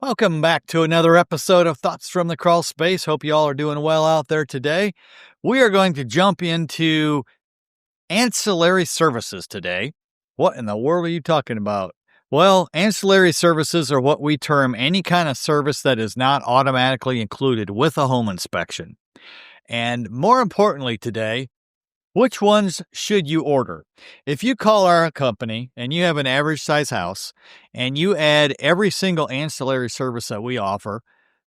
Welcome back to another episode of Thoughts from the Crawl Space. Hope you all are doing well out there today. We are going to jump into ancillary services today. What in the world are you talking about? Well, ancillary services are what we term any kind of service that is not automatically included with a home inspection. And more importantly today, which ones should you order? If you call our company and you have an average size house and you add every single ancillary service that we offer,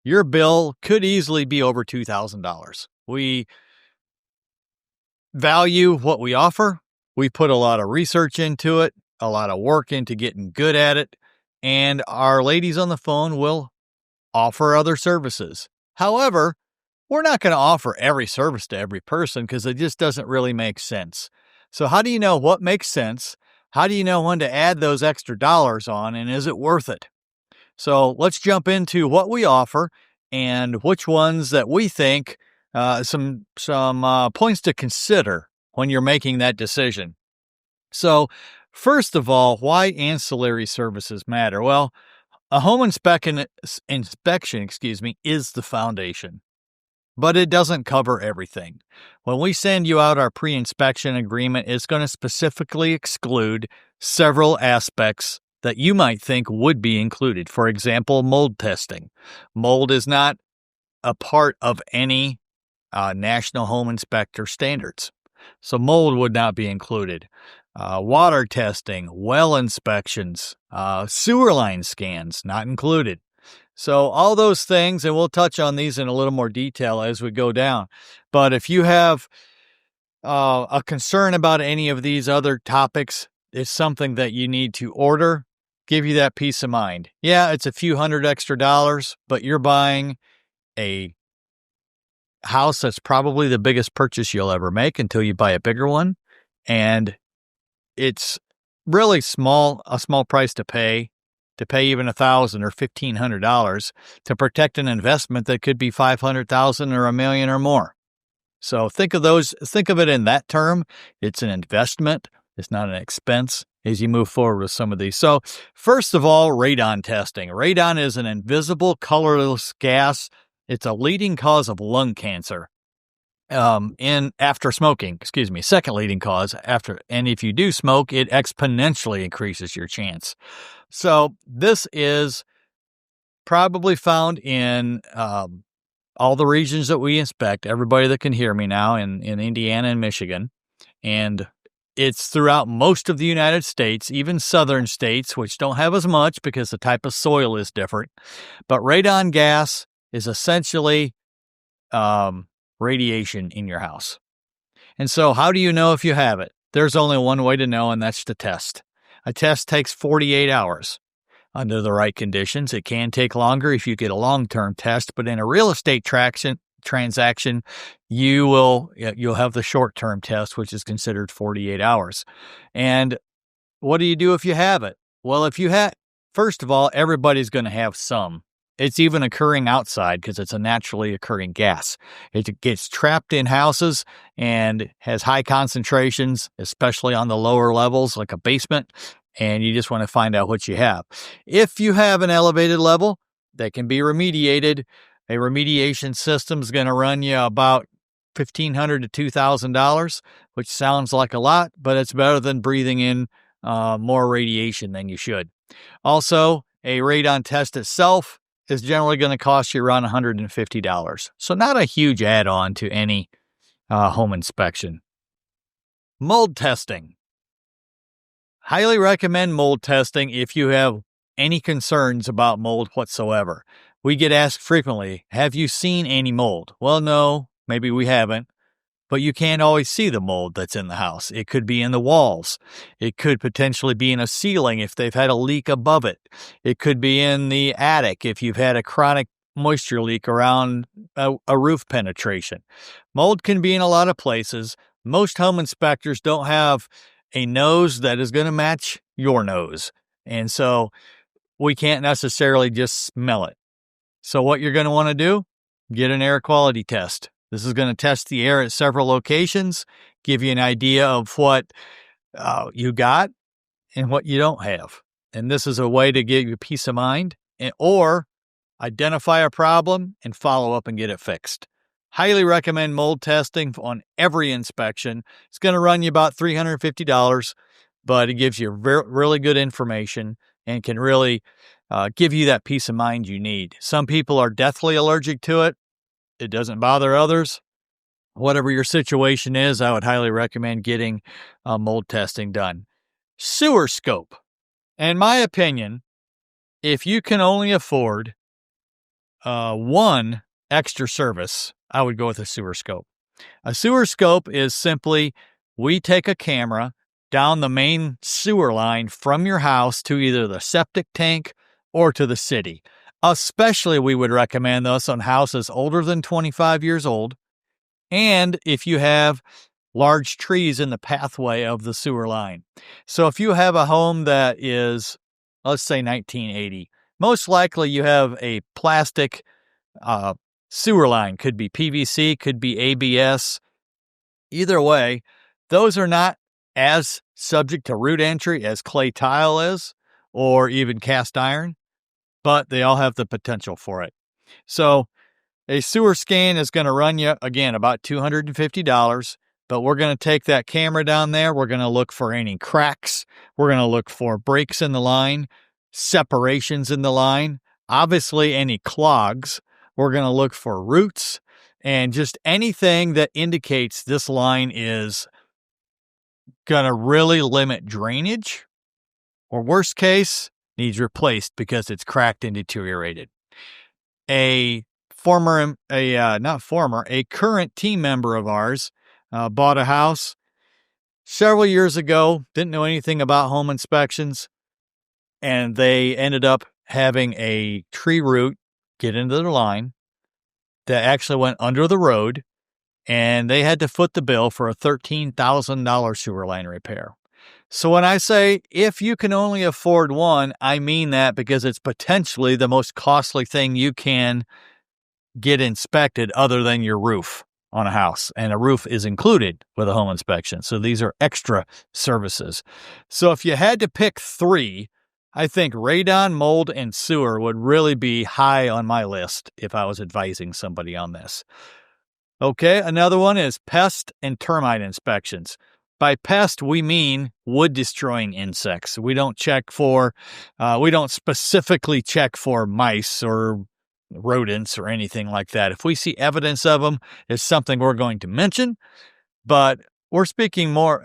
your bill could easily be over $2,000. We value what we offer. We put a lot of research into it, a lot of work into getting good at it, and our ladies on the phone will offer other services. However, we're not going to offer every service to every person because it just doesn't really make sense. So how do you know what makes sense? How do you know when to add those extra dollars on, and is it worth it? So let's jump into what we offer and which ones that we think some points to consider when you're making that decision. So first of all, why ancillary services matter? Well, a home inspection, is the foundation. But it doesn't cover everything. When we send you out our pre-inspection agreement, it's going to specifically exclude several aspects that you might think would be included. For example, mold testing. Mold is not a part of any National Home Inspector standards. So mold would not be included. Water testing, well inspections, sewer line scans, not included. So all those things, and we'll touch on these in a little more detail as we go down. But if you have a concern about any of these other topics, it's something that you need to order, give you that peace of mind. Yeah, it's a few $100 extra, but you're buying a house that's probably the biggest purchase you'll ever make until you buy a bigger one. And it's really a small price to pay even $1,000 or $1,500 to protect an investment that could be $500,000 or $1 million or more. So think of it in that term. It's an investment. It's not an expense as you move forward with some of these. So first of all, radon testing. Radon is an invisible, colorless gas. It's a leading cause of lung cancer. After smoking, second leading cause after, and if you do smoke, it exponentially increases your chance. So this is probably found in all the regions that we inspect, everybody that can hear me now in Indiana and Michigan, and it's throughout most of the United States, even southern states, which don't have as much because the type of soil is different. But radon gas is essentially radiation in your house. And so how do you know if you have it? There's only one way to know, and that's to test. A test takes 48 hours. Under the right conditions, it can take longer if you get a long-term test, but in a real estate transaction, you'll have the short-term test, which is considered 48 hours. And what do you do if you have it? Well, first of all, everybody's going to have some. It's even occurring outside because it's a naturally occurring gas. It gets trapped in houses and has high concentrations, especially on the lower levels, like a basement, and you just want to find out what you have. If you have an elevated level, that can be remediated. A remediation system is going to run you about $1,500 to $2,000, which sounds like a lot, but it's better than breathing in more radiation than you should. Also, a radon test itself is generally going to cost you around $150. So not a huge add-on to any home inspection. Mold testing. Highly recommend mold testing if you have any concerns about mold whatsoever. We get asked frequently, have you seen any mold? Well, no, maybe we haven't. But you can't always see the mold that's in the house. It could be in the walls. It could potentially be in a ceiling if they've had a leak above it. It could be in the attic if you've had a chronic moisture leak around a roof penetration. Mold can be in a lot of places. Most home inspectors don't have a nose that is going to match your nose. And so we can't necessarily just smell it. So what you're going to want to do, get an air quality test. This is going to test the air at several locations, give you an idea of what you got and what you don't have. And this is a way to give you peace of mind, or identify a problem, and follow up and get it fixed. Highly recommend mold testing on every inspection. It's going to run you about $350, but it gives you really good information and can really give you that peace of mind you need. Some people are deathly allergic to it. It doesn't bother others. Whatever your situation is, I would highly recommend getting mold testing done. Sewer scope. In my opinion, if you can only afford one extra service, I would go with a sewer scope. A sewer scope is simply, we take a camera down the main sewer line from your house to either the septic tank or to the city. Especially, we would recommend this on houses older than 25 years old, and if you have large trees in the pathway of the sewer line. So if you have a home that is, let's say 1980, most likely you have a plastic sewer line. Could be PVC, could be ABS. Either way, those are not as subject to root entry as clay tile is, or even cast iron, but they all have the potential for it. So a sewer scan is going to run you, again, about $250, but we're going to take that camera down there. We're going to look for any cracks. We're going to look for breaks in the line, separations in the line, obviously any clogs. We're going to look for roots and just anything that indicates this line is going to really limit drainage, or worst case, needs replaced because it's cracked and deteriorated. A current team member of ours bought a house several years ago, didn't know anything about home inspections, and they ended up having a tree root get into their line that actually went under the road, and they had to foot the bill for a $13,000 sewer line repair. So when I say if you can only afford one, I mean that because it's potentially the most costly thing you can get inspected other than your roof on a house. And a roof is included with a home inspection. So these are extra services. So if you had to pick three, I think radon, mold, and sewer would really be high on my list if I was advising somebody on this. Okay, another one is pest and termite inspections. By pest, we mean wood-destroying insects. We don't specifically check for mice or rodents or anything like that. If we see evidence of them, it's something we're going to mention, but we're speaking more,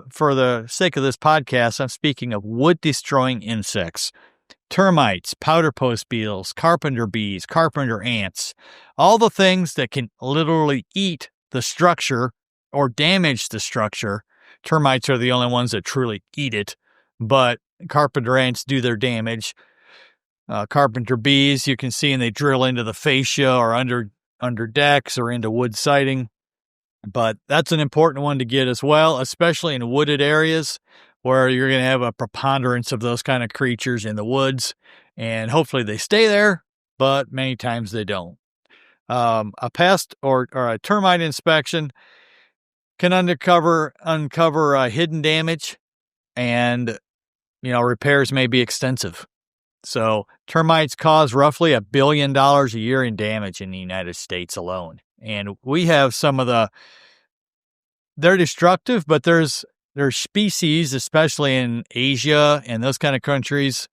for the sake of this podcast, I'm speaking of wood-destroying insects. Termites, powder post beetles, carpenter bees, carpenter ants, all the things that can literally eat the structure or damage the structure. Termites are the only ones that truly eat it, but carpenter ants do their damage. Carpenter bees, you can see, and they drill into the fascia or under decks or into wood siding. But that's an important one to get as well, especially in wooded areas where you're going to have a preponderance of those kind of creatures in the woods. And hopefully they stay there, but many times they don't. A pest or a termite inspection can uncover hidden damage, and repairs may be extensive. So termites cause roughly $1 billion a year in damage in the United States alone. And we have they're destructive, but there's species, especially in Asia and those kind of countries,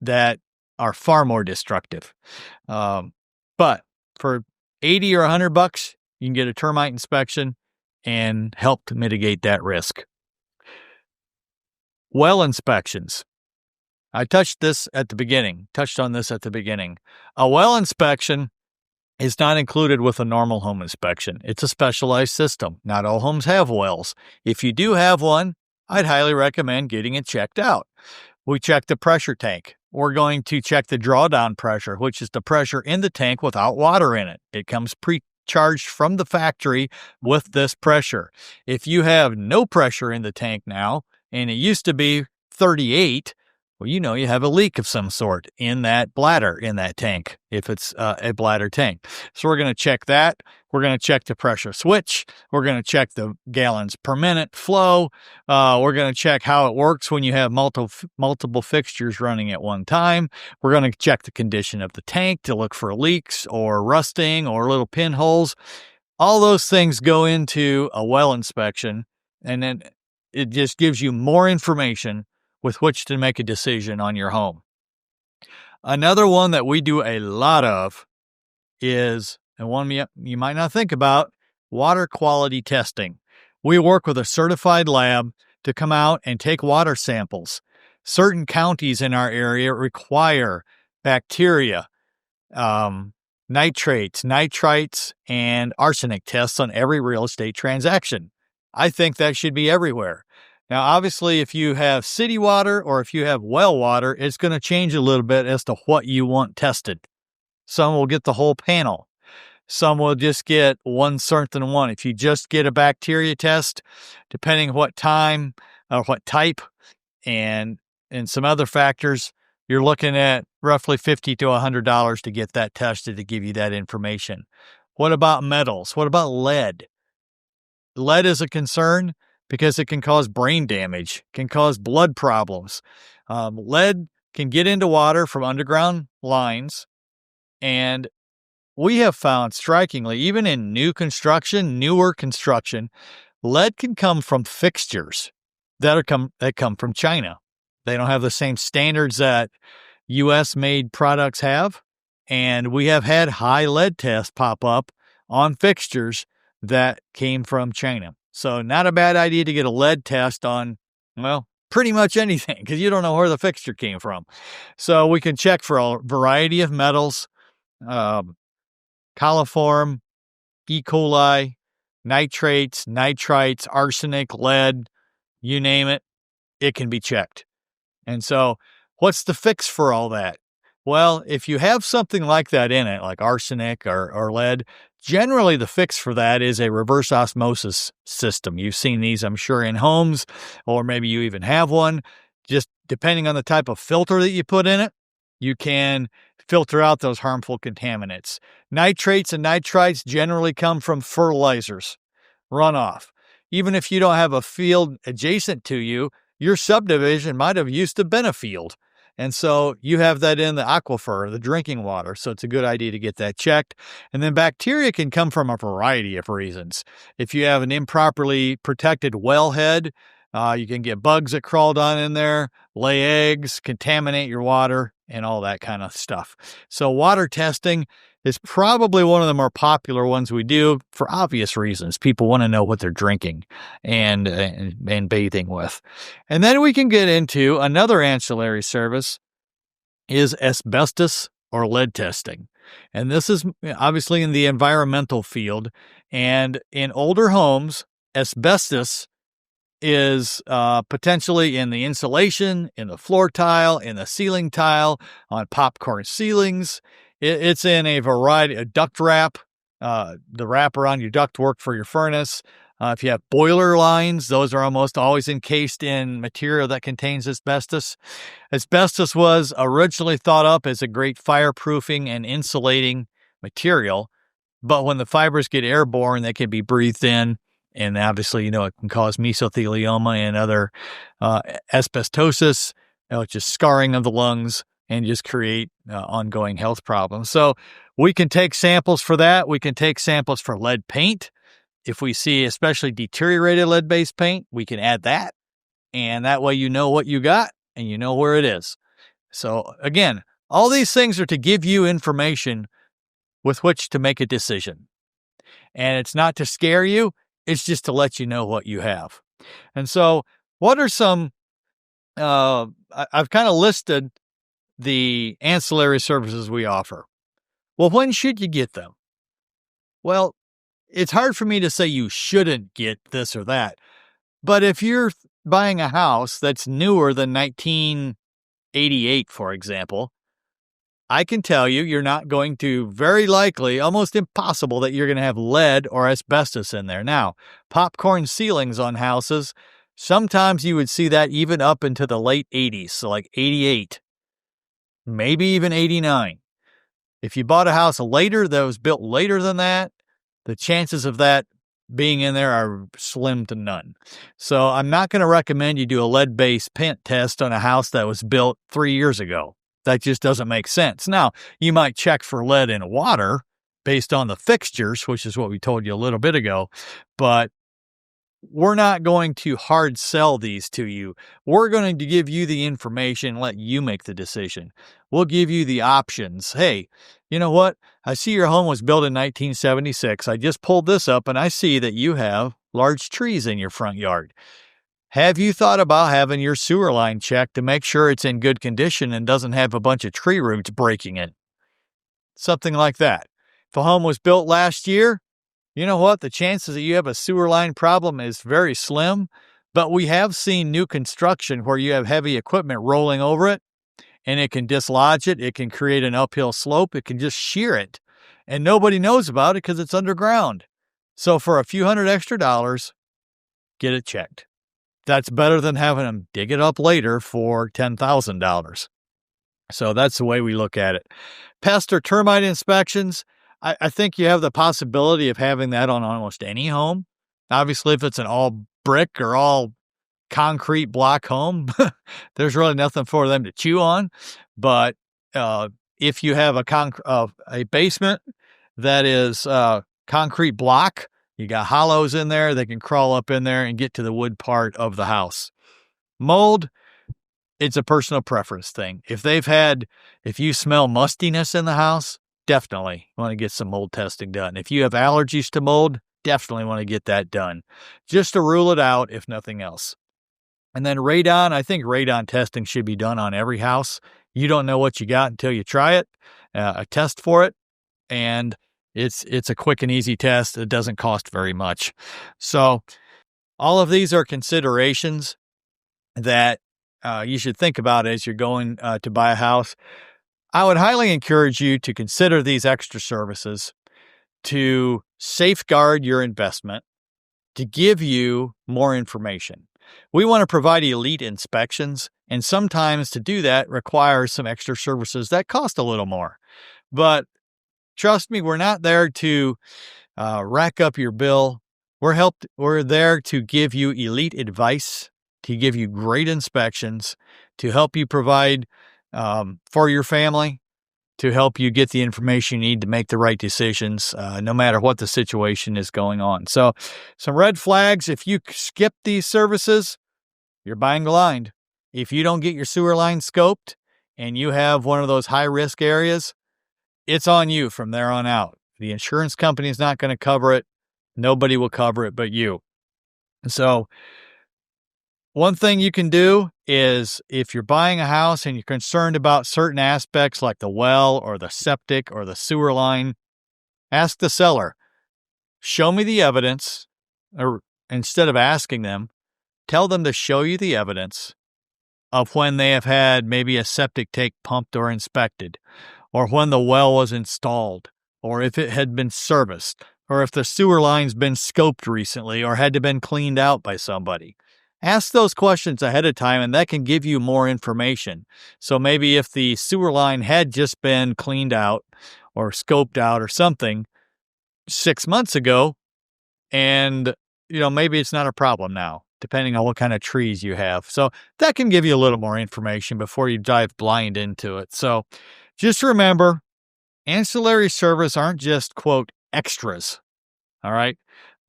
that are far more destructive. But for $80 or $100, you can get a termite inspection and help to mitigate that risk. Well inspections. I touched on this at the beginning. A well inspection is not included with a normal home inspection. It's a specialized system. Not all homes have wells. If you do have one, I'd highly recommend getting it checked out. We check the pressure tank. We're going to check the drawdown pressure, which is the pressure in the tank without water in it. It comes pre-charged from the factory with this pressure. If you have no pressure in the tank now, and it used to be 38, Well, you have a leak of some sort in that bladder, in that tank, if it's a bladder tank. So we're going to check that. We're going to check the pressure switch. We're going to check the gallons per minute flow. We're going to check how it works when you have multiple fixtures running at one time. We're going to check the condition of the tank to look for leaks or rusting or little pinholes. All those things go into a well inspection, and then it just gives you more information with which to make a decision on your home. Another one that we do a lot of is, and one you might not think about, water quality testing. We work with a certified lab to come out and take water samples. Certain counties in our area require bacteria, nitrates, nitrites, and arsenic tests on every real estate transaction. I think that should be everywhere. Now, obviously, if you have city water or if you have well water, it's going to change a little bit as to what you want tested. Some will get the whole panel. Some will just get one certain one. If you just get a bacteria test, depending what time or what type and some other factors, you're looking at roughly $50 to $100 to get that tested to give you that information. What about metals? What about lead? Lead is a concern because it can cause brain damage, can cause blood problems. Lead can get into water from underground lines, and we have found strikingly, even in newer construction, lead can come from fixtures that come from China. They don't have the same standards that U.S.-made products have, and we have had high lead tests pop up on fixtures that came from China. So not a bad idea to get a lead test on, well, pretty much anything, because you don't know where the fixture came from. So we can check for a variety of metals, coliform, E. coli, nitrates, nitrites, arsenic, lead, you name it, it can be checked. And so what's the fix for all that? Well, if you have something like that in it, like arsenic or lead, generally the fix for that is a reverse osmosis system. You've seen these, I'm sure, in homes, or maybe you even have one. Just depending on the type of filter that you put in it, you can filter out those harmful contaminants. Nitrates and nitrites generally come from fertilizers, runoff. Even if you don't have a field adjacent to you, your subdivision might have used to been a field. And so you have that in the aquifer, the drinking water. So it's a good idea to get that checked. And then bacteria can come from a variety of reasons. If you have an improperly protected wellhead, you can get bugs that crawled on in there, lay eggs, contaminate your water, and all that kind of stuff. So water testing is probably one of the more popular ones we do for obvious reasons. People want to know what they're drinking and bathing with. And then we can get into another ancillary service is asbestos or lead testing. And this is obviously in the environmental field. And in older homes, asbestos is potentially in the insulation, in the floor tile, in the ceiling tile, on popcorn ceilings. It's in a variety of duct wrap, the wrap around your ductwork for your furnace. If you have boiler lines, those are almost always encased in material that contains asbestos. Asbestos was originally thought up as a great fireproofing and insulating material, but when the fibers get airborne, they can be breathed in. And obviously, it can cause mesothelioma and other asbestosis, which is scarring of the lungs, and just create ongoing health problems. So we can take samples for that. We can take samples for lead paint. If we see especially deteriorated lead-based paint, we can add that. And that way you know what you got and you know where it is. So again, all these things are to give you information with which to make a decision. And it's not to scare you. It's just to let you know what you have. And so what are some, I've kind of listed the ancillary services we offer. Well, when should you get them? Well, it's hard for me to say you shouldn't get this or that. But if you're buying a house that's newer than 1988, for example, I can tell you you're not going to, very likely, almost impossible, that you're going to have lead or asbestos in there. Now, popcorn ceilings on houses Sometimes you would see that even up into the late 80s, so like 88, maybe even 89. If you bought a house later that was built later than that, the chances of that being in there are slim to none. So I'm not going to recommend you do a lead-based paint test on a house that was built 3 years ago. That just doesn't make sense. Now, you might check for lead in water based on the fixtures, which is what we told you a little bit ago, but we're not going to hard sell these to you. We're going to give you the information, let you make the decision. We'll give you the options. Hey, you know what? I see your home was built in 1976. I just pulled this up and I see that you have large trees in your front yard. Have you thought about having your sewer line checked to make sure it's in good condition and doesn't have a bunch of tree roots breaking it? Something like that. If a home was built last year, you know what? The chances that you have a sewer line problem is very slim, but we have seen new construction where you have heavy equipment rolling over it and it can dislodge it. It can create an uphill slope. It can just shear it and nobody knows about it because it's underground. So for a few $100 extra, get it checked. That's better than having them dig it up later for $10,000. So that's the way we look at it. Pest or termite inspections. I think you have the possibility of having that on almost any home. Obviously, if it's an all brick or all concrete block home, there's really nothing for them to chew on. But if you have a basement that is concrete block, you got hollows in there, they can crawl up in there and get to the wood part of the house. Mold, it's a personal preference thing. If you smell mustiness in the house, definitely want to get some mold testing done. If you have allergies to mold, definitely want to get that done, just to rule it out, if nothing else. And then radon, I think radon testing should be done on every house. You don't know what you got until you try it, a test for it, and it's a quick and easy test. It doesn't cost very much. So all of these are considerations that you should think about as you're going to buy a house. I would highly encourage you to consider these extra services to safeguard your investment, to give you more information. We want to provide elite inspections, and sometimes to do that requires some extra services that cost a little more. But trust me, we're not there to rack up your bill. We're there to give you elite advice, to give you great inspections, to help you provide for your family, to help you get the information you need to make the right decisions, no matter what the situation is going on. So some red flags: if you skip these services, you're buying blind. If you don't get your sewer line scoped and you have one of those high-risk areas, it's on you from there on out. The insurance company is not going to cover it. Nobody will cover it but you. So one thing you can do is, if you're buying a house and you're concerned about certain aspects like the well or the septic or the sewer line, ask the seller, show me the evidence, or instead of asking them, tell them to show you the evidence of when they have had maybe a septic tank pumped or inspected, or when the well was installed, or if it had been serviced, or if the sewer line's been scoped recently or had to been cleaned out by somebody. Ask those questions ahead of time, and that can give you more information. So maybe if the sewer line had just been cleaned out or scoped out or something 6 months ago, and maybe it's not a problem now, depending on what kind of trees you have. So that can give you a little more information before you dive blind into it. So just remember, ancillary service aren't just, quote, extras. All right.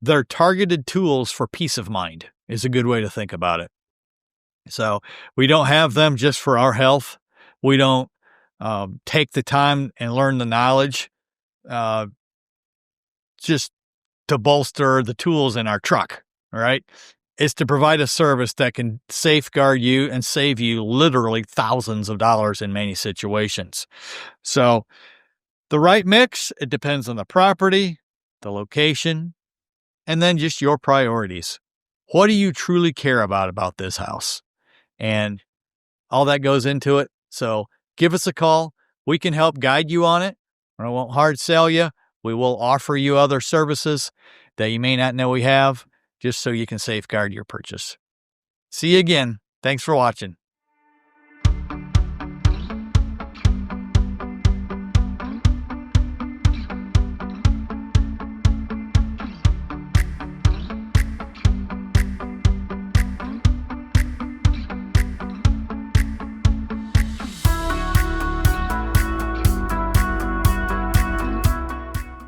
They're targeted tools for peace of mind, is a good way to think about it. So we don't have them just for our health. We don't take the time and learn the knowledge just to bolster the tools in our truck. All right. It's to provide a service that can safeguard you and save you literally thousands of dollars in many situations. So the right mix, it depends on the property, the location, and then just your priorities. What do you truly care about this house? And all that goes into it. So give us a call. We can help guide you on it. I won't hard sell you. We will offer you other services that you may not know we have, just so you can safeguard your purchase. See you again. Thanks for watching.